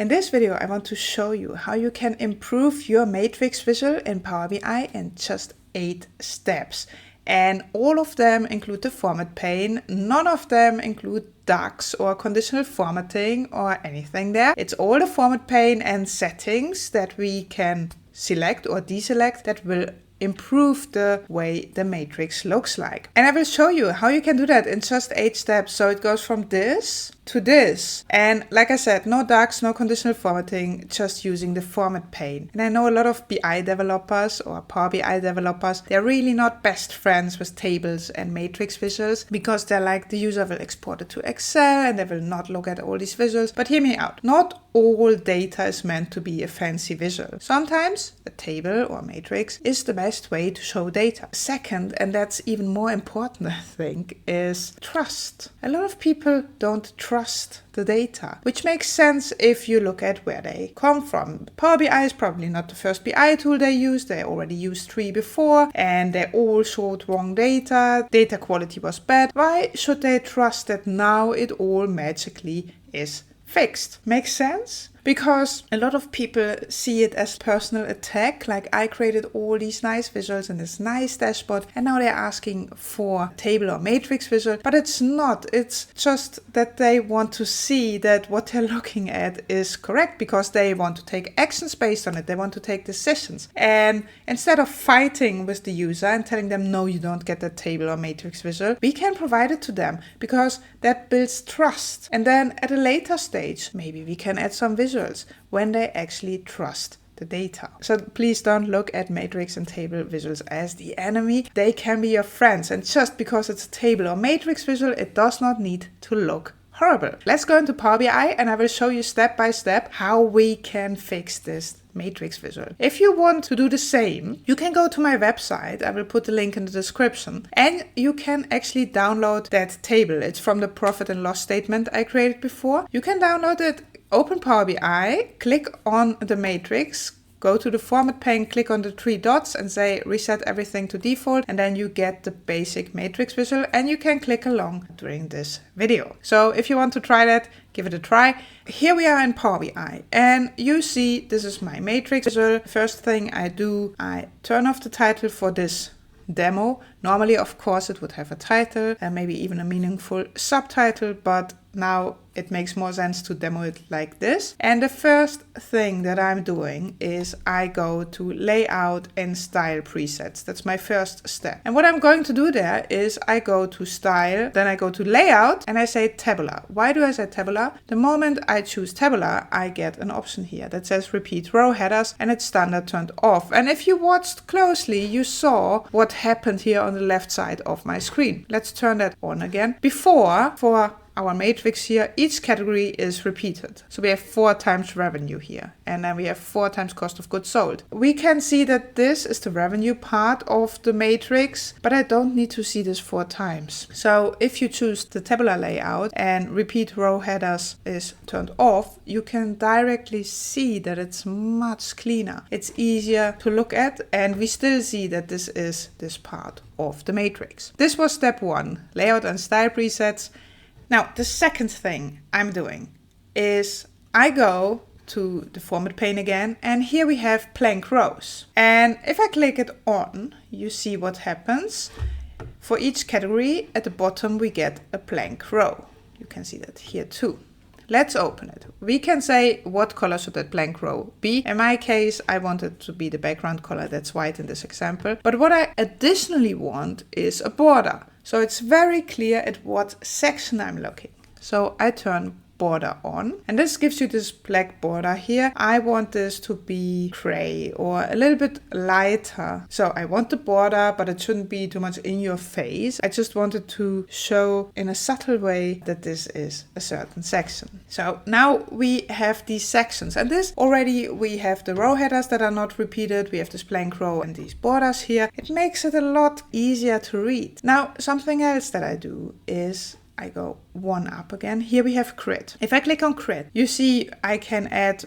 In this video, I want to show you how you can improve your matrix visual in Power BI in just 8 steps. And all of them include the format pane. None of them include DAX or conditional formatting or anything there. It's all the format pane and settings that we can select or deselect that will improve the way the matrix looks like. And I will show you how you can do that in just 8 steps. So it goes from this to this. And like I said, no DAX, no conditional formatting, just using the format pane. And I know a lot of BI developers or Power BI developers, they're really not best friends with tables and matrix visuals because they're like, the user will export it to Excel and they will not look at all these visuals. But hear me out. Not all data is meant to be a fancy visual. Sometimes a table or matrix is the best way to show data. Second, and that's even more important, I think, is trust. A lot of people don't trust the data, which makes sense if you look at where they come from. Power BI is probably not the first BI tool they use. They already used 3 before and they all showed wrong data. Data quality was bad. Why should they trust that now it all magically is fixed? Makes sense? Because a lot of people see it as personal attack, like I created all these nice visuals and this nice dashboard and now they're asking for table or matrix visual, but it's not. It's just that they want to see that what they're looking at is correct because they want to take actions based on it. They want to take decisions. And instead of fighting with the user and telling them, no, you don't get that table or matrix visual, we can provide it to them because that builds trust. And then at a later stage, maybe we can add some visuals when they actually trust the data. So please don't look at matrix and table visuals as the enemy. They can be your friends. And just because it's a table or matrix visual, it does not need to look horrible. Let's go into Power BI and I will show you step by step how we can fix this matrix visual. If you want to do the same, you can go to my website. I will put the link in the description and you can actually download that table. It's from the profit and loss statement I created before. You can download it. Open Power BI, click on the matrix, go to the format pane, click on the 3 dots and say reset everything to default, and then you get the basic matrix visual and you can click along during this video. So if you want to try that, give it a try. Here we are in Power BI and you see this is my matrix visual. First thing I do, I turn off the title for this demo. Normally, of course, it would have a title and maybe even a meaningful subtitle, but now it makes more sense to demo it like this. And the first thing that I'm doing is I go to layout and style presets. That's my first step. And what I'm going to do there is I go to style, then I go to layout and I say tabular. Why do I say tabular? The moment I choose tabular, I get an option here that says repeat row headers and it's standard turned off. And if you watched closely, you saw what happened here on the left side of my screen. Let's turn that on again. Before, for our matrix here, each category is repeated. So we have 4 times revenue here. And then we have 4 times cost of goods sold. We can see that this is the revenue part of the matrix, but I don't need to see this 4 times. So if you choose the tabular layout and repeat row headers is turned off, you can directly see that it's much cleaner. It's easier to look at and we still see that this is this part of the matrix. This was step 1, layout and style presets. Now, the second thing I'm doing is I go to the format pane again, and here we have blank rows. And if I click it on, you see what happens. For each category, at the bottom, we get a blank row. You can see that here too. Let's open it. We can say what color should that blank row be. In my case, I want it to be the background color that's white in this example. But what I additionally want is a border. So it's very clear at what section I'm looking. So I turn border on and this gives you this black border here. I want this to be gray or a little bit lighter. So I want the border, but it shouldn't be too much in your face. I just wanted to show in a subtle way that this is a certain section. So now we have these sections and this already we have the row headers that are not repeated. We have this blank row and these borders here. It makes it a lot easier to read. Now, something else that I do is I go 1 up again. Here we have grid. If I click on grid, you see I can add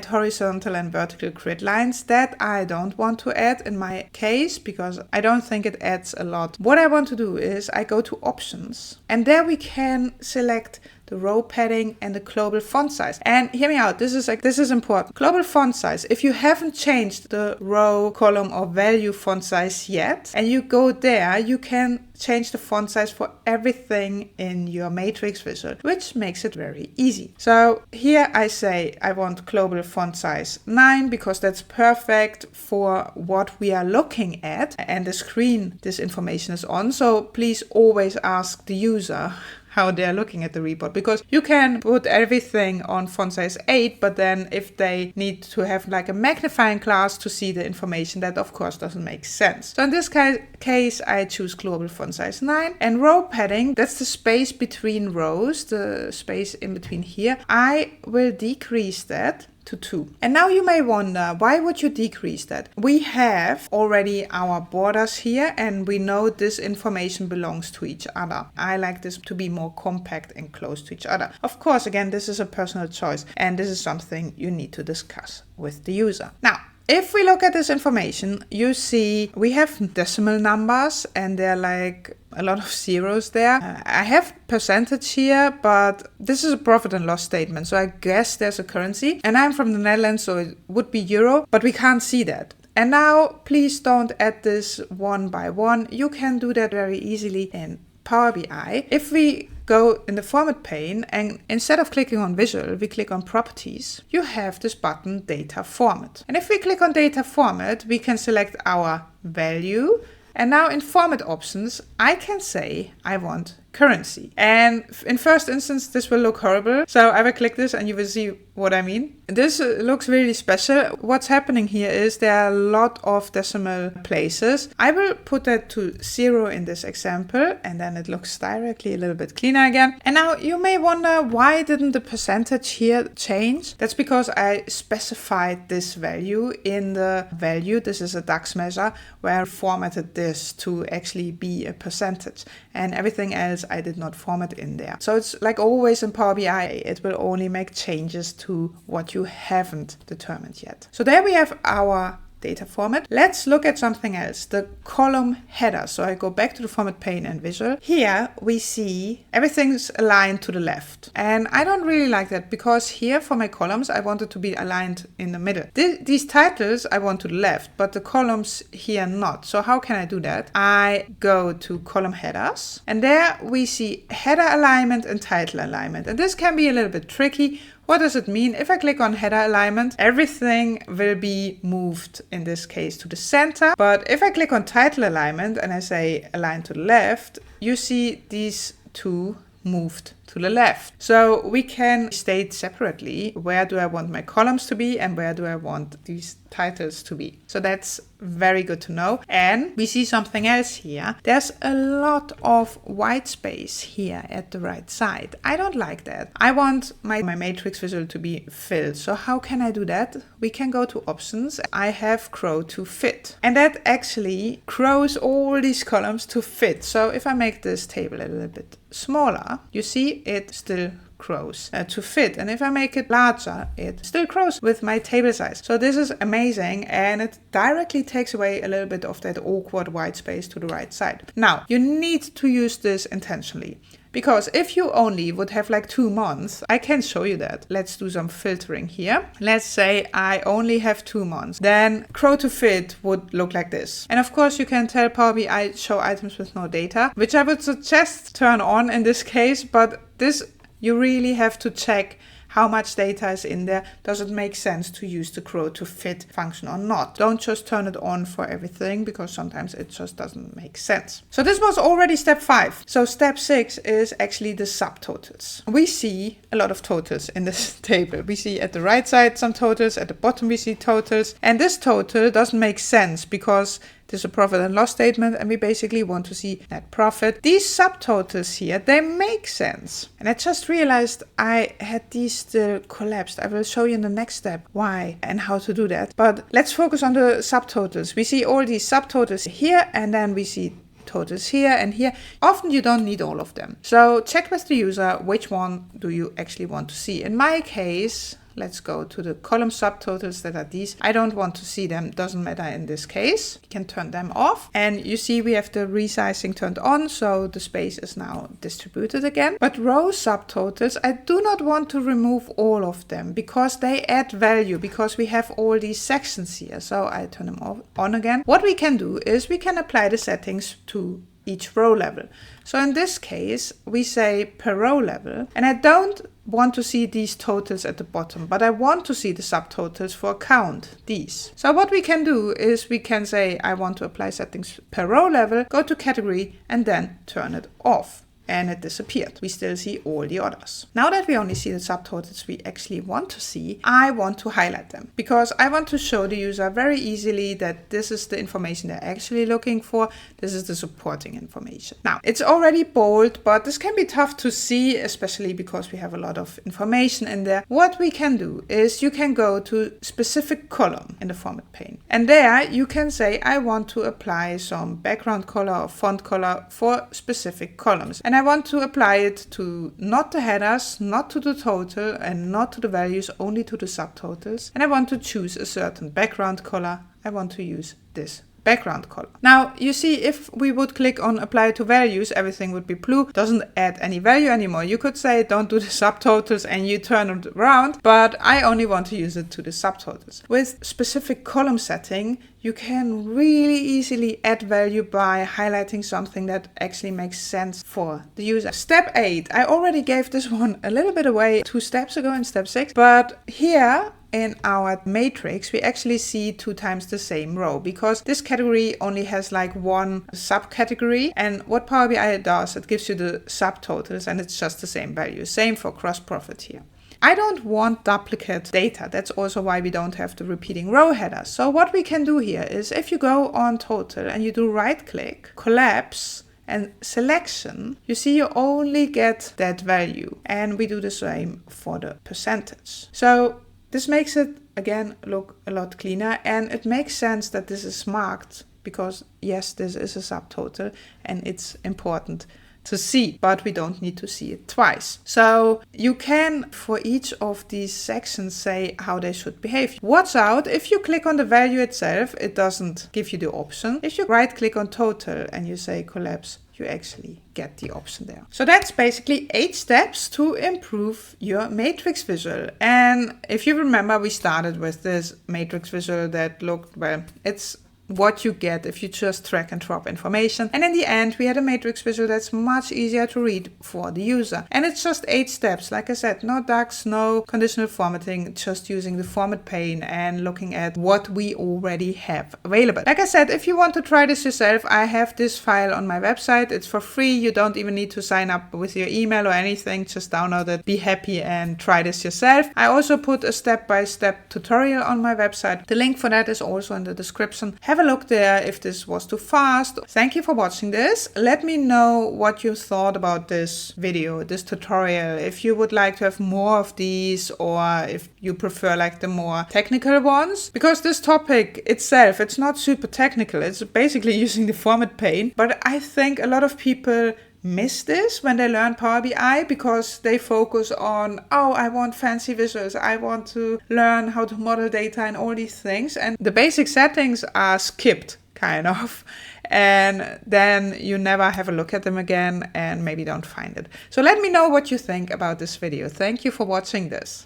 horizontal and vertical grid lines that I don't want to add in my case because I don't think it adds a lot. What I want to do is I go to options and there we can select the row padding, and the global font size. And hear me out, this is important. Global font size, if you haven't changed the row, column, or value font size yet, and you go there, you can change the font size for everything in your matrix visual, which makes it very easy. So here I say I want global font size 9 because that's perfect for what we are looking at and the screen this information is on. So please always ask the user how they're looking at the report, because you can put everything on font size 8, but then if they need to have like a magnifying glass to see the information, that of course doesn't make sense. So in this case, I choose global font size 9, and row padding, that's the space between rows, the space in between here. I will decrease that to 2. And now you may wonder, why would you decrease that? We have already our borders here, and we know this information belongs to each other. I like this to be more compact and close to each other. Of course, again, this is a personal choice, and this is something you need to discuss with the user. Now, if we look at this information, you see we have decimal numbers, and they're like a lot of zeros there. I have percentage here, but this is a profit and loss statement, so I guess there's a currency. And I'm from the Netherlands, so it would be euro, but we can't see that. And now, please don't add this one by one. You can do that very easily in Power BI. If we go in the format pane, and instead of clicking on visual, we click on properties, you have this button data format. And if we click on data format, we can select our value. And now in format options, I can say I want currency. And in first instance, this will look horrible. So I will click this and you will see what I mean. This looks really special. What's happening here is there are a lot of decimal places. I will put that to 0 in this example, and then it looks directly a little bit cleaner again. And now you may wonder, why didn't the percentage here change? That's because I specified this value in the value. This is a DAX measure where I formatted this to actually be a percentage, and everything else I did not format in there. So it's like always in Power BI, it will only make changes to what you haven't determined yet. So there we have our data format. Let's look at something else, the column header. So I go back to the format pane and visual. Here we see everything's aligned to the left. And I don't really like that, because here for my columns, I want it to be aligned in the middle. These titles I want to the left, but the columns here not. So how can I do that? I go to column headers, and there we see header alignment and title alignment. And this can be a little bit tricky. What does it mean? If I click on header alignment, everything will be moved, in this case, to the center. But if I click on title alignment and I say align to the left, you see these two moved to the left. So we can state separately, where do I want my columns to be and where do I want these titles to be. So that's very good to know. And we see something else here. There's a lot of white space here at the right side. I don't like that. I want my matrix visual to be filled. So how can I do that? We can go to options. I have grow to fit. And that actually grows all these columns to fit. So if I make this table a little bit smaller, you see it still grows to fit. And if I make it larger, it still grows with my table size. So this is amazing, and it directly takes away a little bit of that awkward white space to the right side. Now, you need to use this intentionally, because if you only would have like 2 months, I can show you that. Let's do some filtering here. Let's say I only have 2 months. Then grow to fit would look like this. And of course you can tell Power BI show items with no data, which I would suggest turn on in this case, but this you really have to check how much data is in there. Does it make sense to use the grow to fit function or not? Don't just turn it on for everything, because sometimes it just doesn't make sense. So this was already step 5. So step 6 is actually the subtotals. We see a lot of totals in this table. We see at the right side some totals, at the bottom we see totals, and this total doesn't make sense because this is a profit and loss statement, and we basically want to see net profit. These subtotals here, they make sense. And I just realized I had these still collapsed. I will show you in the next step why and how to do that. But let's focus on the subtotals. We see all these subtotals here, and then we see totals here and here. Often you don't need all of them. So check with the user, which one do you actually want to see? In my case, Let's go to the column subtotals that are these. I don't want to see them, doesn't matter in this case. You can turn them off. And you see we have the resizing turned on, so the space is now distributed again. But row subtotals, I do not want to remove all of them because they add value, because we have all these sections here. So I turn them on again. What we can do is we can apply the settings to each row level. So in this case, we say per row level, and I don't want to see these totals at the bottom, but I want to see the subtotals for count, these. So what we can do is we can say, I want to apply settings per row level, go to category, and then turn it off. And it disappeared. We still see all the others. Now that we only see the subtotals we actually want to see, I want to highlight them because I want to show the user very easily that this is the information they're actually looking for. This is the supporting information. Now, it's already bold, but this can be tough to see, especially because we have a lot of information in there. What we can do is you can go to specific column in the format pane. And there you can say, I want to apply some background color or font color for specific columns. And I want to apply it to not the headers, not to the total, and not to the values, only to the subtotals. And I want to choose a certain background color. I want to use this background color. Now, you see, if we would click on apply to values, everything would be blue. Doesn't add any value anymore. You could say don't do the subtotals and you turn it around, but I only want to use it to the subtotals. With specific column setting, you can really easily add value by highlighting something that actually makes sense for the user. Step 8, I already gave this one a little bit away 2 steps ago in step 6, but here in our matrix, we actually see 2 times the same row because this category only has like one subcategory. And what Power BI does, it gives you the subtotals and it's just the same value. Same for gross profit here. I don't want duplicate data. That's also why we don't have the repeating row headers. So what we can do here is if you go on total and you do right click, collapse, and selection, you see you only get that value. And we do the same for the percentage. So this makes it, again, look a lot cleaner, and it makes sense that this is marked because, yes, this is a subtotal and it's important to see, but we don't need to see it twice. So you can, for each of these sections, say how they should behave. Watch out, if you click on the value itself, it doesn't give you the option. If you right click on total and you say collapse, you actually get the option there. So that's basically 8 steps to improve your matrix visual. And if you remember, we started with this matrix visual that looked, well, it's what you get if you just drag and drop information. And in the end, we had a matrix visual that's much easier to read for the user. And it's just 8 steps. Like I said, no DAX, no conditional formatting, just using the format pane and looking at what we already have available. Like I said, if you want to try this yourself, I have this file on my website. It's for free. You don't even need to sign up with your email or anything. Just download it, be happy and try this yourself. I also put a step-by-step tutorial on my website. The link for that is also in the description. Have a look there if this was too fast. Thank you for watching this. Let me know what you thought about this video, this tutorial, if you would like to have more of these or if you prefer like the more technical ones. Because this topic itself, it's not super technical. It's basically using the format pane. But I think a lot of people miss this when they learn Power BI because they focus on, oh, I want fancy visuals, I want to learn how to model data and all these things, and the basic settings are skipped kind of, and then you never have a look at them again and maybe don't find it. So let me know what you think about this video. Thank you for watching this.